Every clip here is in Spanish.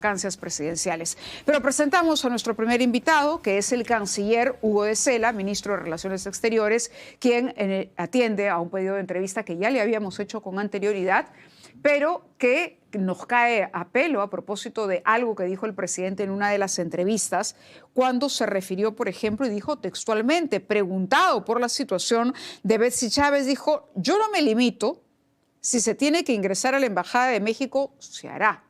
vacancias presidenciales. Pero presentamos a nuestro primer invitado, que es el canciller Hugo de Sela, ministro de Relaciones Exteriores, quien atiende a un pedido de entrevista que ya le habíamos hecho con anterioridad, pero que nos cae a pelo a propósito de algo que dijo el presidente en una de las entrevistas, cuando se refirió, por ejemplo, y dijo textualmente, preguntado por la situación de Betsy Chávez, dijo: yo no me limito, si se tiene que ingresar a la Embajada de México, se hará.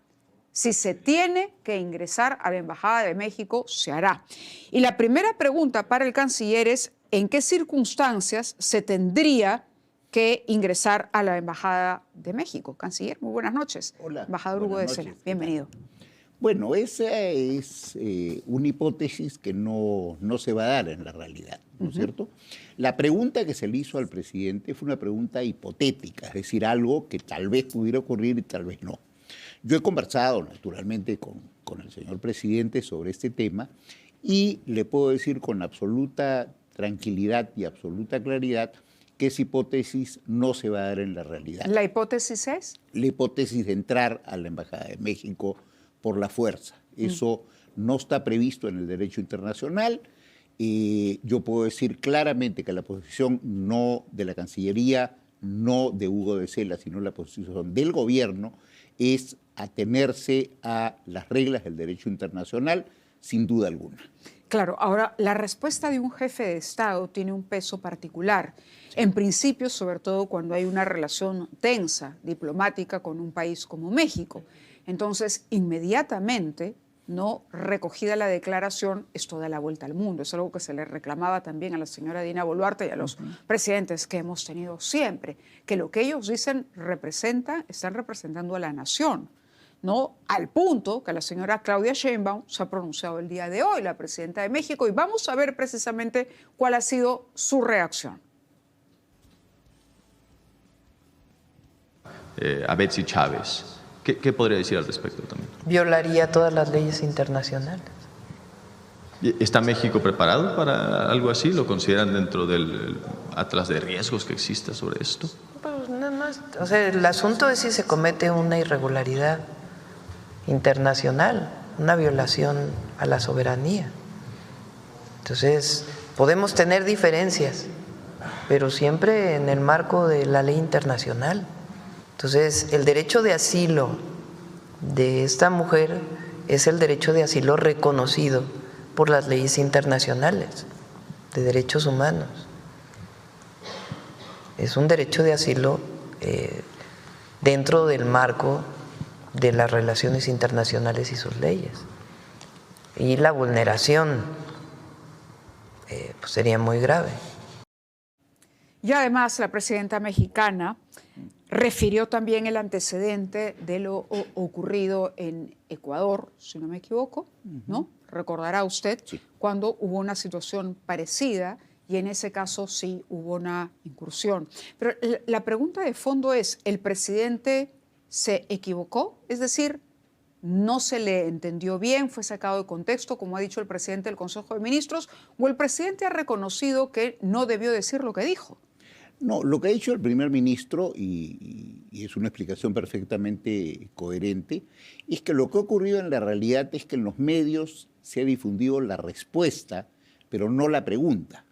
Si se tiene que ingresar a la Embajada de México, se hará. Y la primera pregunta para el canciller es: ¿en qué circunstancias se tendría que ingresar a la Embajada de México? Canciller, muy buenas noches. Hola. Embajador Hugo de Sela, bienvenido. Bueno, esa es una hipótesis que no se va a dar en la realidad, ¿no es cierto? La pregunta que se le hizo al presidente fue una pregunta hipotética, es decir, algo que tal vez pudiera ocurrir y tal vez no. Yo he conversado naturalmente con el señor presidente sobre este tema y le puedo decir con absoluta tranquilidad y absoluta claridad que esa hipótesis no se va a dar en la realidad. ¿La hipótesis es? La hipótesis de entrar a la Embajada de México por la fuerza. Eso no está previsto en el derecho internacional. Yo puedo decir claramente que la posición no de la Cancillería, no de Hugo de Sela, sino la posición del gobierno es atenerse a las reglas del derecho internacional, sin duda alguna. Claro, ahora, la respuesta de un jefe de Estado tiene un peso particular. Sí. En principio, sobre todo cuando hay una relación tensa, diplomática, con un país como México. Entonces, inmediatamente, no recogida la declaración, esto da la vuelta al mundo. Es algo que se le reclamaba también a la señora Dina Boluarte y a los presidentes que hemos tenido siempre, que lo que ellos dicen están representando a la nación. ¿No? Al punto que la señora Claudia Sheinbaum se ha pronunciado el día de hoy, la presidenta de México, y vamos a ver precisamente cuál ha sido su reacción. A Betsy Chávez, ¿qué podría decir al respecto también? Violaría todas las leyes internacionales. ¿Está México preparado para algo así? ¿Lo consideran dentro del atlas de riesgos que exista sobre esto? Pues nada más, o sea, el asunto es si se comete una irregularidad internacional, una violación a la soberanía. Entonces, podemos tener diferencias, pero siempre en el marco de la ley internacional. Entonces, el derecho de asilo de esta mujer es el derecho de asilo reconocido por las leyes internacionales de derechos humanos. Es un derecho de asilo dentro del marco de las relaciones internacionales y sus leyes. Y la vulneración pues sería muy grave. Y además la presidenta mexicana refirió también el antecedente de lo ocurrido en Ecuador, si no me equivoco, ¿no? Recordará usted, sí, cuando hubo una situación parecida y en ese caso sí hubo una incursión. Pero la pregunta de fondo es, ¿el presidente se equivocó? Es decir, ¿no se le entendió bien, fue sacado de contexto, como ha dicho el presidente del Consejo de Ministros, o el presidente ha reconocido que no debió decir lo que dijo? No, lo que ha dicho el primer ministro, y es una explicación perfectamente coherente, es que lo que ha ocurrido en la realidad es que en los medios se ha difundido la respuesta, pero no la pregunta.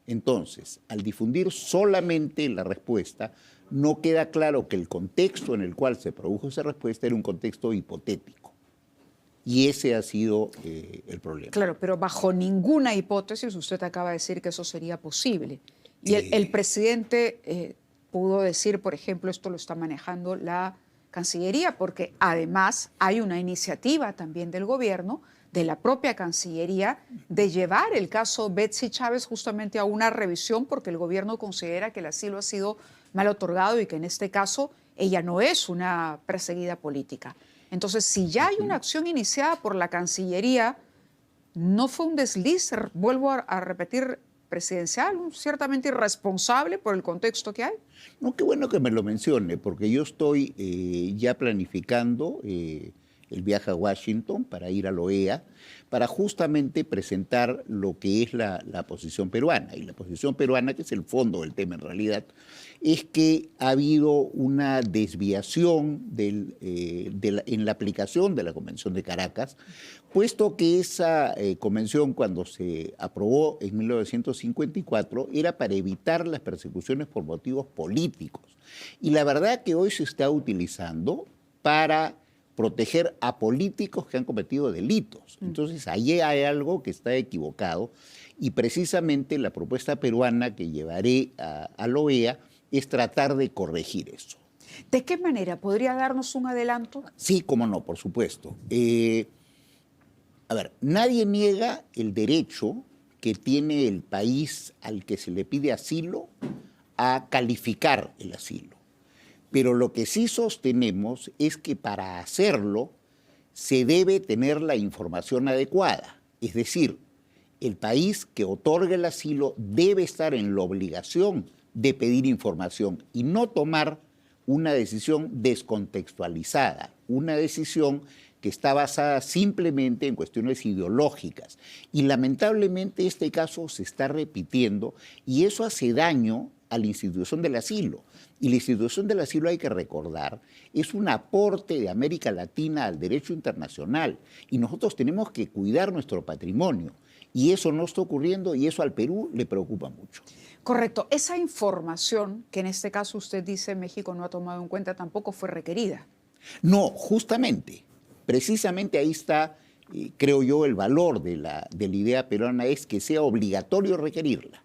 Entonces, al difundir solamente la respuesta, no queda claro que el contexto en el cual se produjo esa respuesta era un contexto hipotético. Y ese ha sido el problema. Claro, pero bajo ninguna hipótesis usted acaba de decir que eso sería posible. Y el presidente pudo decir, por ejemplo, esto lo está manejando la Cancillería, porque además hay una iniciativa también del gobierno, de la propia Cancillería, de llevar el caso Betsy Chávez justamente a una revisión, porque el gobierno considera que el asilo ha sido mal otorgado y que en este caso ella no es una perseguida política. Entonces, si ya hay una acción iniciada por la Cancillería, ¿no fue un desliz, vuelvo a repetir, presidencial, ciertamente irresponsable por el contexto que hay? No, qué bueno que me lo mencione, porque yo estoy ya planificando el viaje a Washington para ir a la OEA, para justamente presentar lo que es la posición peruana. Y la posición peruana, que es el fondo del tema en realidad, es que ha habido una desviación en la aplicación de la Convención de Caracas, puesto que esa convención, cuando se aprobó en 1954, era para evitar las persecuciones por motivos políticos. Y la verdad que hoy se está utilizando para proteger a políticos que han cometido delitos. Entonces, ahí hay algo que está equivocado y precisamente la propuesta peruana que llevaré a la OEA es tratar de corregir eso. ¿De qué manera? ¿Podría darnos un adelanto? Sí, cómo no, por supuesto. A ver, nadie niega el derecho que tiene el país al que se le pide asilo a calificar el asilo. Pero lo que sí sostenemos es que para hacerlo se debe tener la información adecuada. Es decir, el país que otorga el asilo debe estar en la obligación de pedir información y no tomar una decisión descontextualizada, una decisión que está basada simplemente en cuestiones ideológicas. Y lamentablemente este caso se está repitiendo y eso hace daño a la institución del asilo. Y la institución del asilo, hay que recordar, es un aporte de América Latina al derecho internacional y nosotros tenemos que cuidar nuestro patrimonio. Y eso no está ocurriendo y eso al Perú le preocupa mucho. Correcto. Esa información que en este caso usted dice México no ha tomado en cuenta tampoco fue requerida. No, justamente. Precisamente ahí está, creo yo, el valor de la idea peruana, es que sea obligatorio requerirla.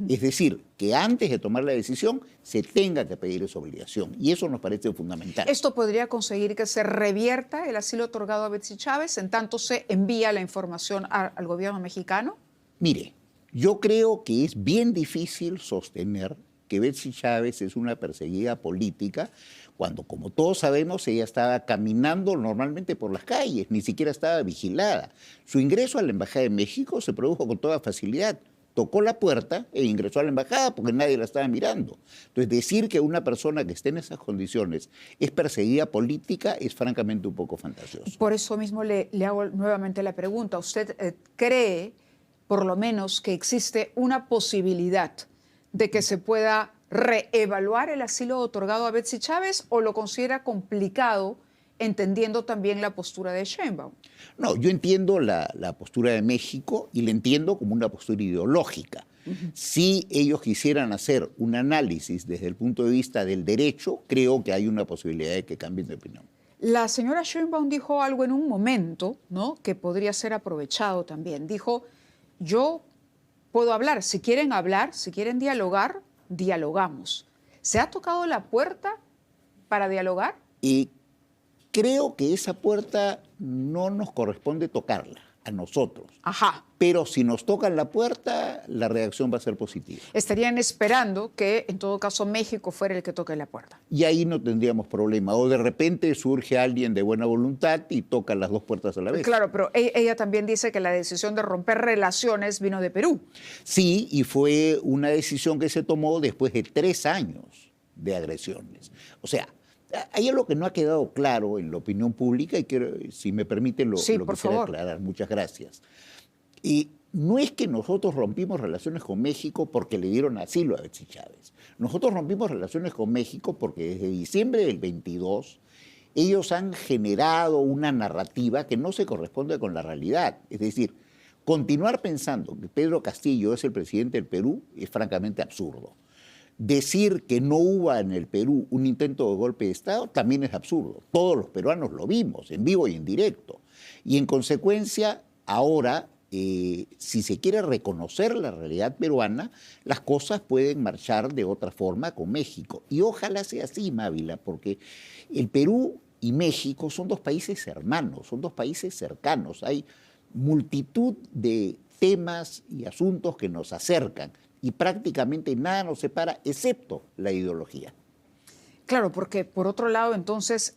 Es decir, que antes de tomar la decisión se tenga que pedir esa obligación. Y eso nos parece fundamental. ¿Esto podría conseguir que se revierta el asilo otorgado a Betsy Chávez en tanto se envía la información al gobierno mexicano? Mire, yo creo que es bien difícil sostener que Betsy Chávez es una perseguida política cuando, como todos sabemos, ella estaba caminando normalmente por las calles, ni siquiera estaba vigilada. Su ingreso a la Embajada de México se produjo con toda facilidad. Tocó la puerta e ingresó a la embajada porque nadie la estaba mirando. Entonces, decir que una persona que esté en esas condiciones es perseguida política es francamente un poco fantasioso. Por eso mismo le hago nuevamente la pregunta. ¿Usted cree, por lo menos, que existe una posibilidad de que se pueda reevaluar el asilo otorgado a Betsy Chávez o lo considera complicado, entendiendo también la postura de Sheinbaum? No, yo entiendo la postura de México y la entiendo como una postura ideológica. Si ellos quisieran hacer un análisis desde el punto de vista del derecho, creo que hay una posibilidad de que cambien de opinión. La señora Sheinbaum dijo algo en un momento, ¿no?, que podría ser aprovechado también. Dijo, yo puedo hablar, si quieren dialogar, dialogamos. ¿Se ha tocado la puerta para dialogar? Y creo que esa puerta no nos corresponde tocarla a nosotros. Ajá. Pero si nos tocan la puerta, la reacción va a ser positiva. Estarían esperando que, en todo caso, México fuera el que toque la puerta. Y ahí no tendríamos problema. O de repente surge alguien de buena voluntad y toca las dos puertas a la vez. Claro, pero ella también dice que la decisión de romper relaciones vino de Perú. Sí, y fue una decisión que se tomó después de 3 años de agresiones. O sea, hay algo que no ha quedado claro en la opinión pública y que, si me permite, lo quisiera aclarar. Muchas gracias. Y no es que nosotros rompimos relaciones con México porque le dieron asilo a Betsy Chávez. Nosotros rompimos relaciones con México porque desde diciembre del 22 ellos han generado una narrativa que no se corresponde con la realidad. Es decir, continuar pensando que Pedro Castillo es el presidente del Perú es francamente absurdo. Decir que no hubo en el Perú un intento de golpe de Estado también es absurdo. Todos los peruanos lo vimos, en vivo y en directo. Y en consecuencia, ahora, si se quiere reconocer la realidad peruana, las cosas pueden marchar de otra forma con México. Y ojalá sea así, Mávila, porque el Perú y México son 2 países hermanos, son 2 países cercanos. Hay multitud de temas y asuntos que nos acercan. Y prácticamente nada nos separa, excepto la ideología. Claro, porque por otro lado, entonces,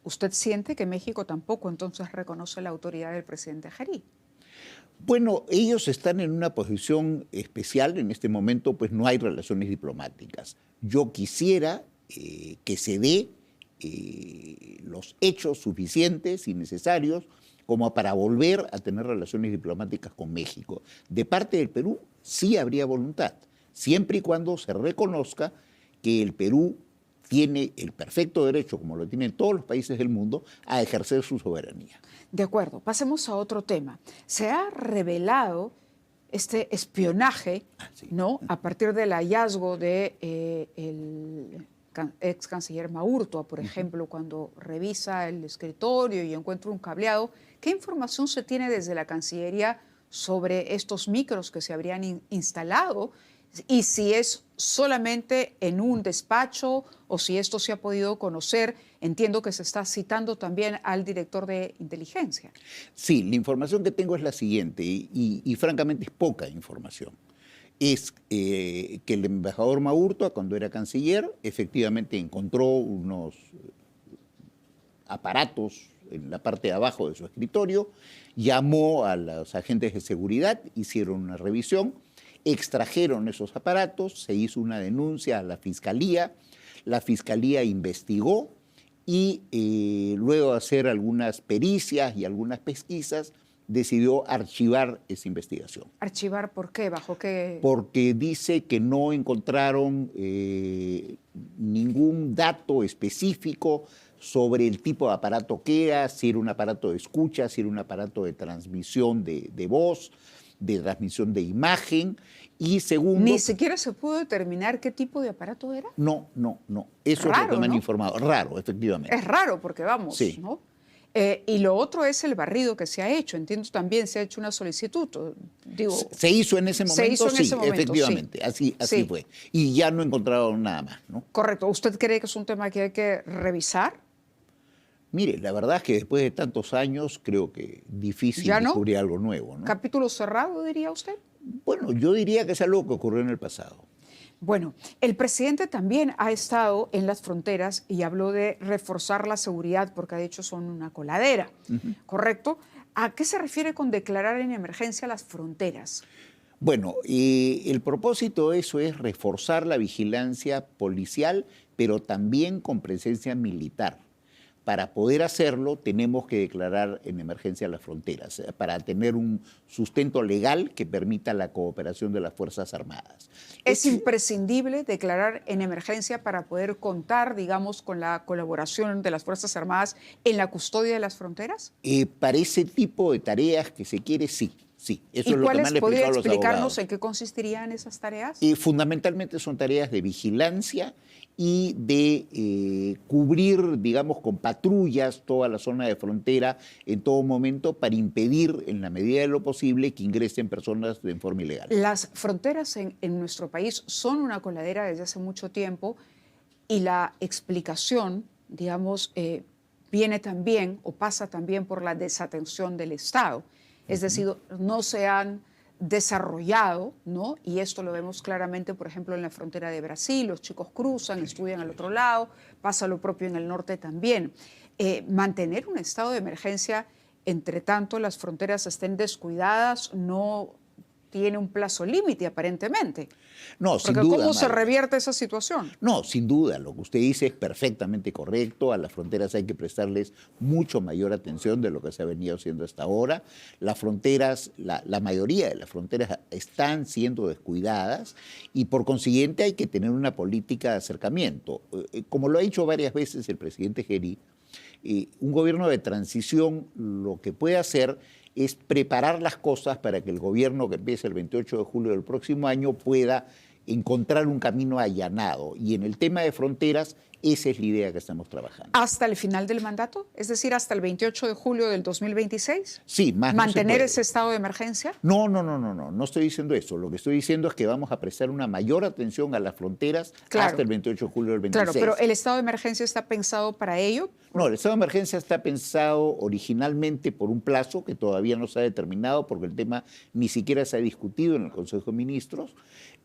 ¿usted siente que México tampoco entonces reconoce la autoridad del presidente Jari? Bueno, ellos están en una posición especial. En este momento, pues no hay relaciones diplomáticas. Yo quisiera que se dé los hechos suficientes y necesarios como para volver a tener relaciones diplomáticas con México. De parte del Perú sí habría voluntad, siempre y cuando se reconozca que el Perú tiene el perfecto derecho, como lo tienen todos los países del mundo, a ejercer su soberanía. De acuerdo, pasemos a otro tema. Se ha revelado este espionaje, ¿no? A partir del hallazgo de el ex canciller Maurtua, por ejemplo, cuando revisa el escritorio y encuentra un cableado. ¿Qué información se tiene desde la Cancillería sobre estos micros que se habrían instalado? Y si es solamente en un despacho o si esto se ha podido conocer. Entiendo que se está citando también al director de inteligencia. Sí, la información que tengo es la siguiente y francamente es poca información. Es que el embajador Maurtua, cuando era canciller, efectivamente encontró unos aparatos en la parte de abajo de su escritorio, llamó a los agentes de seguridad, hicieron una revisión, extrajeron esos aparatos, se hizo una denuncia a la fiscalía investigó y luego de hacer algunas pericias y algunas pesquisas, decidió archivar esa investigación. ¿Archivar por qué? ¿Bajo qué? Porque dice que no encontraron ningún dato específico sobre el tipo de aparato que era, si era un aparato de escucha, si era un aparato de transmisión de voz, de transmisión de imagen, y segundo... ¿Ni siquiera se pudo determinar qué tipo de aparato era? No. Eso Raro, es lo que me han ¿no? informado. Raro, efectivamente. Es raro porque vamos, Sí. ¿no? Y lo otro es el barrido que se ha hecho. Entiendo también se ha hecho una solicitud. Digo, Se hizo en ese momento, se hizo en sí, ese momento, efectivamente. sí. Así Sí. fue. Y ya no encontraron nada más, ¿no? correcto. ¿Usted cree que es un tema que hay que revisar? Mire, la verdad es que después de tantos años creo que difícil ¿Ya no? descubrir algo nuevo, ¿no? ¿Capítulo cerrado, diría usted? Bueno, yo diría que es algo que ocurrió en el pasado. Bueno, el presidente también ha estado en las fronteras y habló de reforzar la seguridad porque de hecho son una coladera, ¿correcto? ¿A qué se refiere con declarar en emergencia las fronteras? Bueno, el propósito de eso es reforzar la vigilancia policial, pero también con presencia militar. Para poder hacerlo, tenemos que declarar en emergencia las fronteras, para tener un sustento legal que permita la cooperación de las Fuerzas Armadas. ¿Es imprescindible declarar en emergencia para poder contar, digamos, con la colaboración de las Fuerzas Armadas en la custodia de las fronteras? Para ese tipo de tareas que se quiere, sí. Eso ¿Y es lo que me cuáles han explicado podría los explicarnos abogados. en qué consistirían esas tareas? Fundamentalmente son tareas de vigilancia y de cubrir, digamos, con patrullas toda la zona de frontera en todo momento para impedir, en la medida de lo posible, que ingresen personas de forma ilegal. Las fronteras en nuestro país son una coladera desde hace mucho tiempo y la explicación, digamos, viene también o pasa también por la desatención del Estado. Es decir, no se han desarrollado, ¿no? Y esto lo vemos claramente, por ejemplo, en la frontera de Brasil. Los chicos cruzan, estudian al otro lado, pasa lo propio en el norte también. Mantener un estado de emergencia, entre tanto las fronteras estén descuidadas, no tiene un plazo límite aparentemente. No, sin Porque duda. ¿cómo se Mayra. revierte esa situación? No, sin duda, lo que usted dice es perfectamente correcto. A las fronteras hay que prestarles mucho mayor atención de lo que se ha venido haciendo hasta ahora. Las fronteras, la mayoría de las fronteras están siendo descuidadas y por consiguiente hay que tener una política de acercamiento. Como lo ha dicho varias veces el presidente Geri, un gobierno de transición lo que puede hacer es preparar las cosas para que el gobierno que empiece el 28 de julio del próximo año pueda encontrar un camino allanado. Y en el tema de fronteras, esa es la idea que estamos trabajando. ¿Hasta el final del mandato? Es decir, ¿hasta el 28 de julio del 2026? Sí, más no se ¿Mantener puede. ese estado de emergencia? No estoy diciendo eso. Lo que estoy diciendo es que vamos a prestar una mayor atención a las fronteras hasta el 28 de julio del 26. Claro, pero ¿el estado de emergencia está pensado para ello? No, el estado de emergencia está pensado originalmente por un plazo que todavía no se ha determinado porque el tema ni siquiera se ha discutido en el Consejo de Ministros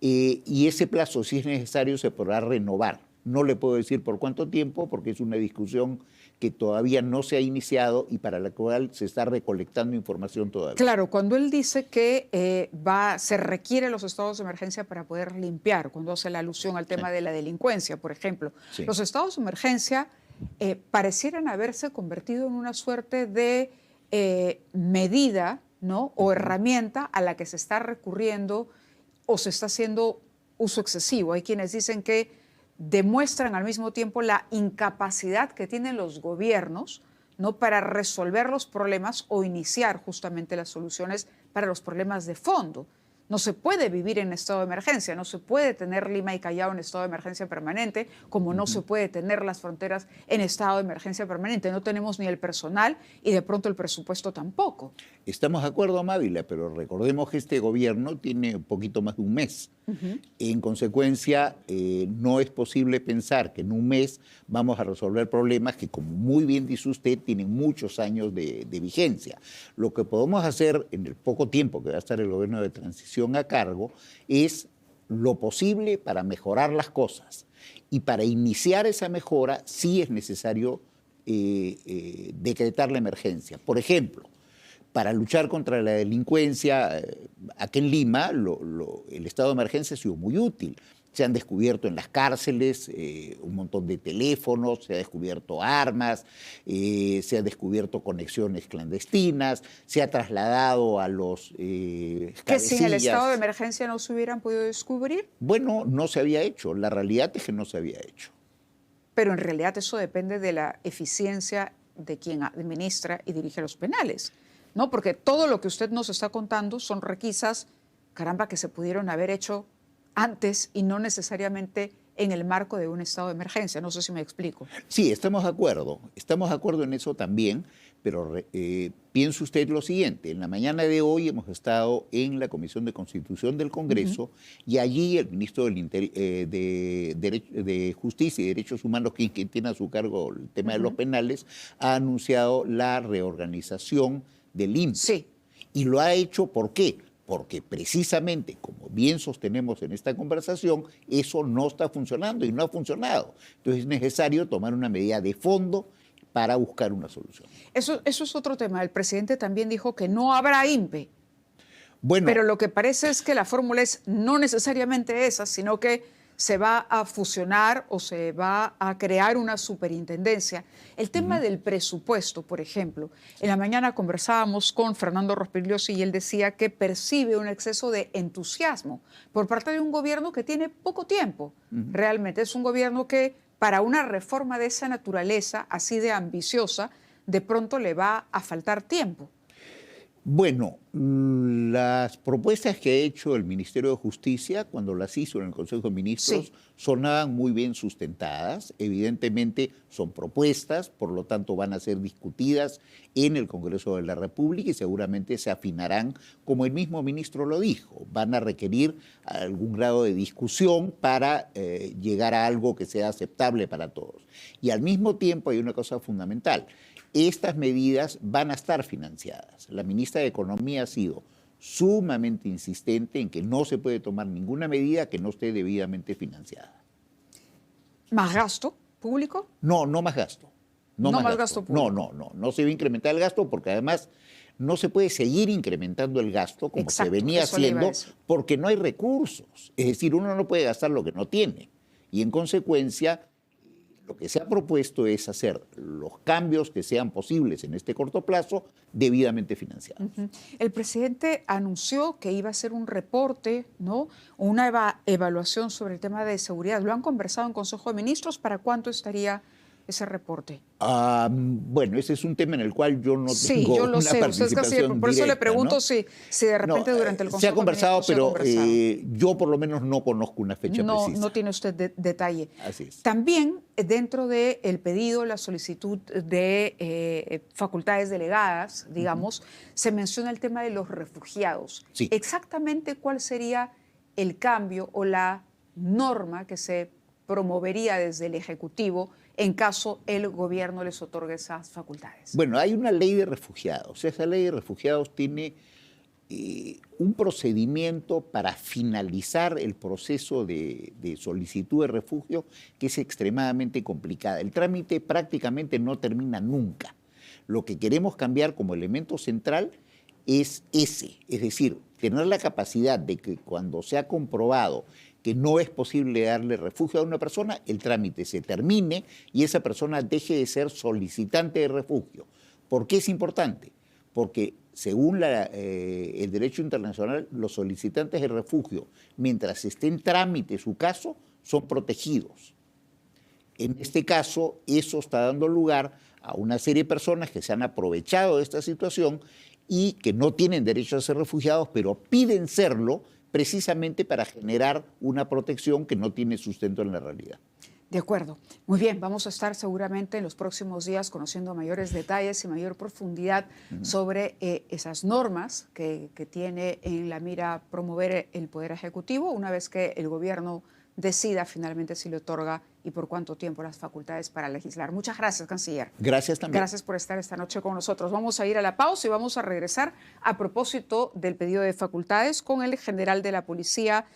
y ese plazo, si es necesario, se podrá renovar. No le puedo decir por cuánto tiempo porque es una discusión que todavía no se ha iniciado y para la cual se está recolectando información todavía. Claro, cuando él dice que se requiere los estados de emergencia para poder limpiar, cuando hace la alusión al tema de la delincuencia, por ejemplo, Sí. los estados de emergencia parecieran haberse convertido en una suerte de medida, ¿no?, o herramienta a la que se está recurriendo o se está haciendo uso excesivo. Hay quienes dicen que demuestran al mismo tiempo la incapacidad que tienen los gobiernos, ¿no?, para resolver los problemas o iniciar justamente las soluciones para los problemas de fondo. No se puede vivir en estado de emergencia, no se puede tener Lima y Callao en estado de emergencia permanente, como no se puede tener las fronteras en estado de emergencia permanente. No tenemos ni el personal y de pronto el presupuesto tampoco. Estamos de acuerdo, Mávila, pero recordemos que este gobierno tiene un poquito más de un mes. En consecuencia, no es posible pensar que en un mes vamos a resolver problemas que, como muy bien dice usted, tienen muchos años de vigencia. Lo que podemos hacer en el poco tiempo que va a estar el gobierno de transición a cargo es lo posible para mejorar las cosas. Y para iniciar esa mejora sí es necesario decretar la emergencia. Por ejemplo, para luchar contra la delincuencia, aquí en Lima el estado de emergencia ha sido muy útil. Se han descubierto en las cárceles un montón de teléfonos, se ha descubierto armas, se han descubierto conexiones clandestinas, se ha trasladado a los cabecillas. ¿Que sin el estado de emergencia no se hubieran podido descubrir? Bueno, no se había hecho. La realidad es que no se había hecho. Pero en realidad eso depende de la eficiencia de quien administra y dirige los penales, ¿no? Porque todo lo que usted nos está contando son requisas, caramba, que se pudieron haber hecho antes y no necesariamente en el marco de un estado de emergencia. No sé si me explico. Sí, estamos de acuerdo en eso también, pero piense usted lo siguiente: en la mañana de hoy hemos estado en la Comisión de Constitución del Congreso y allí el ministro de Justicia y Derechos Humanos, quien tiene a su cargo el tema de los penales, ha anunciado la reorganización del INPE. Sí. Y lo ha hecho, ¿por qué? Porque precisamente, como bien sostenemos en esta conversación, eso no está funcionando y no ha funcionado. Entonces es necesario tomar una medida de fondo para buscar una solución. Eso es otro tema. El presidente también dijo que no habrá INPE. Bueno, pero lo que parece es que la fórmula es no necesariamente esa, sino que se va a fusionar o se va a crear una superintendencia. El tema del presupuesto, por ejemplo. En la mañana conversábamos con Fernando Rospigliosi y él decía que percibe un exceso de entusiasmo por parte de un gobierno que tiene poco tiempo. Realmente es un gobierno que para una reforma de esa naturaleza, así de ambiciosa, de pronto le va a faltar tiempo. Bueno, las propuestas que ha hecho el Ministerio de Justicia, cuando las hizo en el Consejo de Ministros, sonaban muy bien sustentadas. Evidentemente son propuestas, por lo tanto van a ser discutidas en el Congreso de la República y seguramente se afinarán, como el mismo ministro lo dijo. Van a requerir algún grado de discusión para llegar a algo que sea aceptable para todos. Y al mismo tiempo hay una cosa fundamental: estas medidas van a estar financiadas. La ministra de Economía ha sido sumamente insistente en que no se puede tomar ninguna medida que no esté debidamente financiada. ¿Más gasto público? No, no más gasto. No más gasto público. No se va a incrementar el gasto porque además no se puede seguir incrementando el gasto como Exacto, se venía eso le iba a haciendo decir. porque no hay recursos. Es decir, uno no puede gastar lo que no tiene. Y en consecuencia, lo que se ha propuesto es hacer los cambios que sean posibles en este corto plazo debidamente financiados. El presidente anunció que iba a hacer un reporte, ¿no? Una evaluación sobre el tema de seguridad. ¿Lo han conversado en Consejo de Ministros? ¿Para cuánto estaría ese reporte? Bueno, ese es un tema en el cual yo no Sí, tengo yo lo una sé. Usted es casi, participación por eso le directa, pregunto, ¿no? si de repente durante el Consejo se ha conversado, de Ministros pero se ha conversado. yo por lo menos no conozco una fecha precisa. No tiene usted detalle. Así es. También dentro del pedido, la solicitud de facultades delegadas, digamos, se menciona el tema de los refugiados. Sí. Exactamente cuál sería el cambio o la norma que se promovería desde el Ejecutivo en caso el gobierno les otorgue esas facultades. Bueno, hay una ley de refugiados. Esa ley de refugiados tiene un procedimiento para finalizar el proceso de solicitud de refugio que es extremadamente complicada. El trámite prácticamente no termina nunca. Lo que queremos cambiar como elemento central es ese, es decir, tener la capacidad de que cuando se ha comprobado que no es posible darle refugio a una persona, el trámite se termine y esa persona deje de ser solicitante de refugio. ¿Por qué es importante? Porque según el derecho internacional, los solicitantes de refugio, mientras esté en trámite su caso, son protegidos. En este caso, eso está dando lugar a una serie de personas que se han aprovechado de esta situación y que no tienen derecho a ser refugiados, pero piden serlo precisamente para generar una protección que no tiene sustento en la realidad. De acuerdo. Muy bien, vamos a estar seguramente en los próximos días conociendo mayores detalles y mayor profundidad sobre esas normas que tiene en la mira promover el Poder Ejecutivo una vez que el gobierno decida finalmente si le otorga y por cuánto tiempo las facultades para legislar. Muchas gracias, canciller. Gracias también. Gracias por estar esta noche con nosotros. Vamos a ir a la pausa y vamos a regresar a propósito del pedido de facultades con el general de la policía,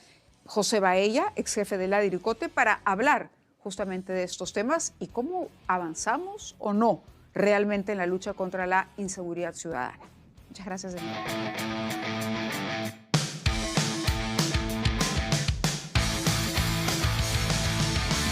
José Baella, ex jefe de la DIRCOTE, para hablar justamente de estos temas y cómo avanzamos o no realmente en la lucha contra la inseguridad ciudadana. Muchas gracias de nuevo.